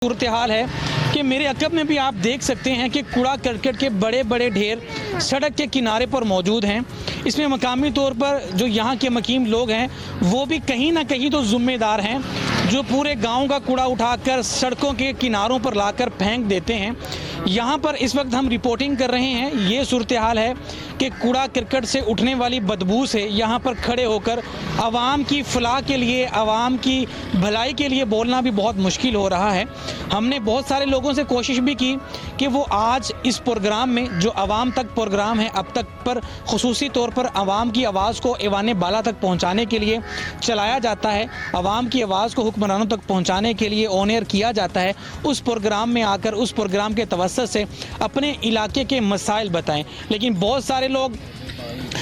صورتحال ہے کہ میرے عقب میں بھی آپ دیکھ سکتے ہیں کہ کوڑا کرکٹ کے بڑے بڑے ڈھیر سڑک کے کنارے پر موجود ہیں۔ اس میں مقامی طور پر جو یہاں کے مقیم لوگ ہیں وہ بھی کہیں نہ کہیں تو ذمہ دار ہیں، جو پورے گاؤں کا کوڑا اٹھا کر سڑکوں کے کناروں پر لا کر پھینک دیتے ہیں۔ یہاں پر اس وقت ہم رپورٹنگ کر رہے ہیں، یہ صورتحال ہے کہ کوڑا کرکٹ سے اٹھنے والی بدبو سے یہاں پر کھڑے ہو کر عوام کی فلاح کے لیے، عوام کی بھلائی کے لیے بولنا بھی بہت مشکل ہو رہا ہے۔ ہم نے بہت سارے لوگوں سے کوشش بھی کی کہ وہ آج اس پروگرام میں جو عوام تک پروگرام ہے اب تک پر خصوصی طور پر عوام کی آواز کو ایوان بالا تک پہنچانے کے لیے چلایا جاتا ہے، عوام کی آواز کو حکمرانوں تک پہنچانے کے لیے آن ایئر کیا جاتا ہے، اس پروگرام میں آ کر اس پروگرام کے توسط سے اپنے علاقے کے مسائل بتائیں، لیکن بہت سارے لوگ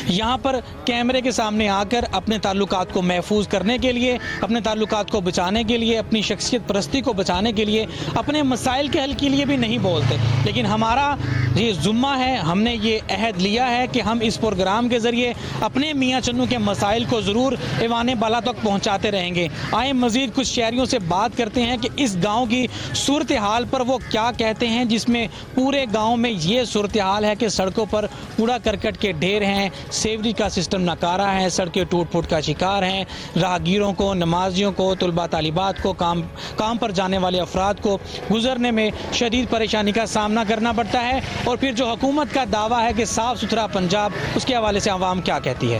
یہاں پر کیمرے کے سامنے آ کر اپنے تعلقات کو محفوظ کرنے کے لیے، اپنے تعلقات کو بچانے کے لیے، اپنی شخصیت پرستی کو بچانے کے لیے، اپنے مسائل کے حل کے لیے بھی نہیں بولتے، لیکن ہمارا یہ ذمہ ہے، ہم نے یہ عہد لیا ہے کہ ہم اس پروگرام کے ذریعے اپنے میاں چنو کے مسائل کو ضرور ایوان بالا تک پہنچاتے رہیں گے۔ آئیں مزید کچھ شہریوں سے بات کرتے ہیں کہ اس گاؤں کی صورتحال پر وہ کیا کہتے ہیں، جس میں پورے گاؤں میں یہ صورتحال ہے کہ سڑکوں پر کوڑا کرکٹ کے ڈھیر ہیں، سیوری کا سسٹم ناکارہ ہے، سڑکیں ٹوٹ پھوٹ کا شکار ہیں، راہگیروں کو، نمازیوں کو، طلباء طالبات کو، کام پر جانے والے افراد کو گزرنے میں شدید پریشانی کا سامنا کرنا پڑتا ہے۔ اور پھر جو حکومت کا دعویٰ ہے کہ صاف ستھرا پنجاب، اس کے حوالے سے عوام کیا کہتی ہے؟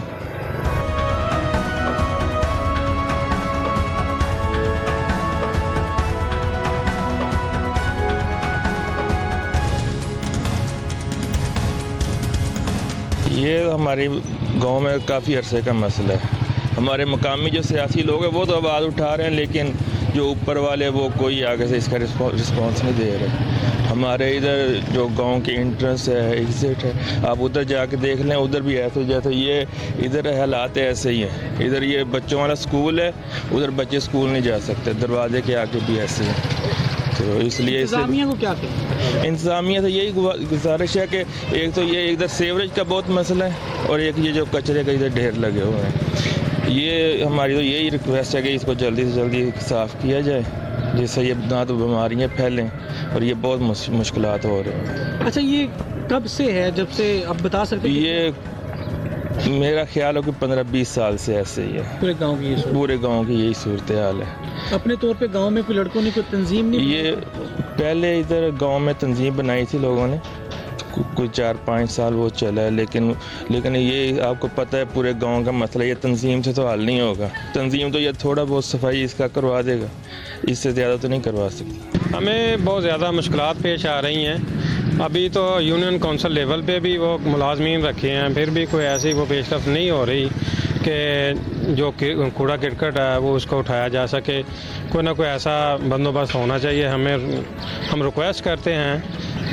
یہ ہمارے گاؤں میں کافی عرصے کا مسئلہ ہے۔ ہمارے مقامی جو سیاسی لوگ ہیں وہ تو آواز اٹھا رہے ہیں، لیکن جو اوپر والے وہ کوئی آگے سے اس کا رسپانس نہیں دے رہے۔ ہمارے ادھر جو گاؤں کے انٹرنس ہے، ایگزٹ ہے، آپ ادھر جا کے دیکھ لیں، ادھر بھی ایسے جیسے یہ ادھر حالات ایسے ہی ہیں۔ ادھر یہ بچوں والا سکول ہے، ادھر بچے اسکول نہیں جا سکتے، دروازے کے آگے بھی ایسے ہیں۔ تو اس لیے انتظامیہ کو کیا کہیں؟ انتظامیہ سے یہی گزارش ہے کہ ایک تو یہ ادھر سیوریج کا بہت مسئلہ ہے، اور ایک یہ جو کچرے کا ادھر ڈھیر لگے ہوئے ہیں، یہ ہماری تو یہی ریکویسٹ ہے کہ اس کو جلدی سے جلدی صاف کیا جائے، جس سے یہ نہ تو بیماریاں پھیلیں اور یہ بہت مشکلات ہو رہے ہیں۔ اچھا، یہ کب سے ہے؟ جب سے آپ بتا سکتے ہیں؟ یہ میرا خیال ہے کہ 15-20 سال سے ایسے ہی ہے، پورے گاؤں کی یہی صورتحال ہے۔ اپنے طور پہ گاؤں میں کوئی لڑکوں نے کوئی تنظیم نہیں؟ یہ پہلے ادھر گاؤں میں تنظیم بنائی تھی لوگوں نے، کوئی 4-5 سال وہ چلا ہے، لیکن یہ آپ کو پتہ ہے پورے گاؤں کا مسئلہ، یہ تنظیم سے تو حل نہیں ہوگا۔ تنظیم تو یہ تھوڑا بہت صفائی اس کا کروا دے گا، اس سے زیادہ تو نہیں کروا سکتی۔ ہمیں بہت زیادہ مشکلات پیش آ رہی ہیں۔ ابھی تو یونین کونسل لیول پہ بھی وہ ملازمین رکھے ہیں، پھر بھی کوئی ایسی وہ پیش رفت نہیں ہو رہی کہ جو کوڑا کرکٹ ہے وہ اس کو اٹھایا جا سکے۔ کوئی نہ کوئی ایسا بندوبست ہونا چاہیے۔ ہم ریکویسٹ کرتے ہیں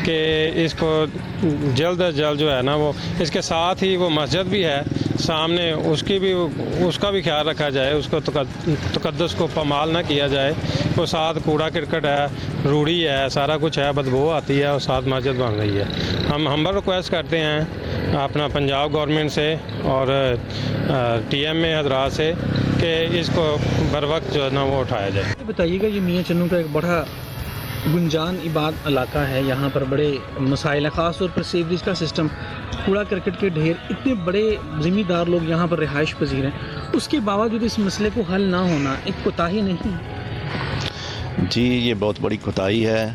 کہ اس کو جلد از جلد جو ہے نا، وہ اس کے ساتھ ہی وہ مسجد بھی ہے سامنے، اس کا بھی خیال رکھا جائے، اس کو تقدس کو پامال نہ کیا جائے۔ وہ ساتھ کوڑا کرکٹ ہے، روڑی ہے، سارا کچھ ہے، بدبو آتی ہے، اور ساتھ مسجد بن رہی ہے۔ ہم ہمبل ریکویسٹ کرتے ہیں اپنا پنجاب گورنمنٹ سے اور ٹی ایم اے حضرات سے کہ اس کو بر وقت جو ہے نا وہ اٹھایا جائے۔ بتائیے گا، یہ میاں چنو کا ایک بڑا گنجان آباد علاقہ ہے، یہاں پر بڑے مسائل ہیں، خاص طور پر سیوریج کا سسٹم، کوڑا کرکٹ کے ڈھیر، اتنے بڑے ذمہ دار لوگ یہاں پر رہائش پذیر ہیں، اس کے باوجود اس مسئلے کو حل نہ ہونا ایک کوتاہی نہیں؟ جی، یہ بہت بڑی کوتاہی ہے۔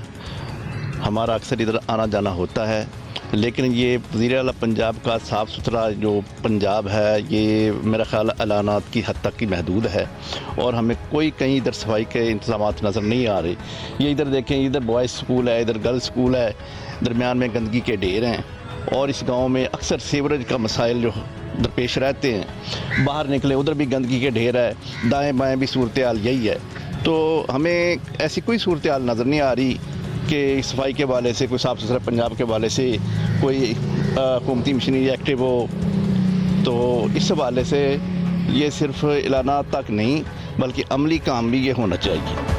ہمارا اکثر ادھر آنا جانا ہوتا ہے، لیکن یہ وزیر اعلیٰ پنجاب کا صاف ستھرا جو پنجاب ہے، یہ میرا خیال اعلانات کی حد تک کی محدود ہے، اور ہمیں کوئی کہیں ادھر صفائی کے انتظامات نظر نہیں آ رہے۔ یہ ادھر دیکھیں، ادھر بوائز سکول ہے، ادھر گرلز سکول ہے، درمیان میں گندگی کے ڈھیر ہیں، اور اس گاؤں میں اکثر سیوریج کا مسائل جو درپیش رہتے ہیں۔ باہر نکلے ادھر بھی گندگی کے ڈھیر ہے، دائیں بائیں بھی صورتحال یہی ہے۔ تو ہمیں ایسی کوئی صورتحال نظر نہیں آ رہی کہ صفائی کے حوالے سے، کوئی صاف ستھرا پنجاب کے حوالے سے کوئی حکومتی مشینری ایکٹیو ہو۔ تو اس حوالے سے یہ صرف اعلانات تک نہیں بلکہ عملی کام بھی یہ ہونا چاہیے۔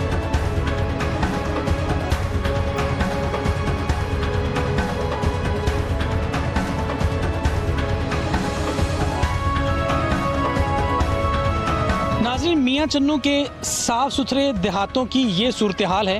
ناظرین، میاں چنو کے صاف ستھرے دیہاتوں کی یہ صورتحال ہے۔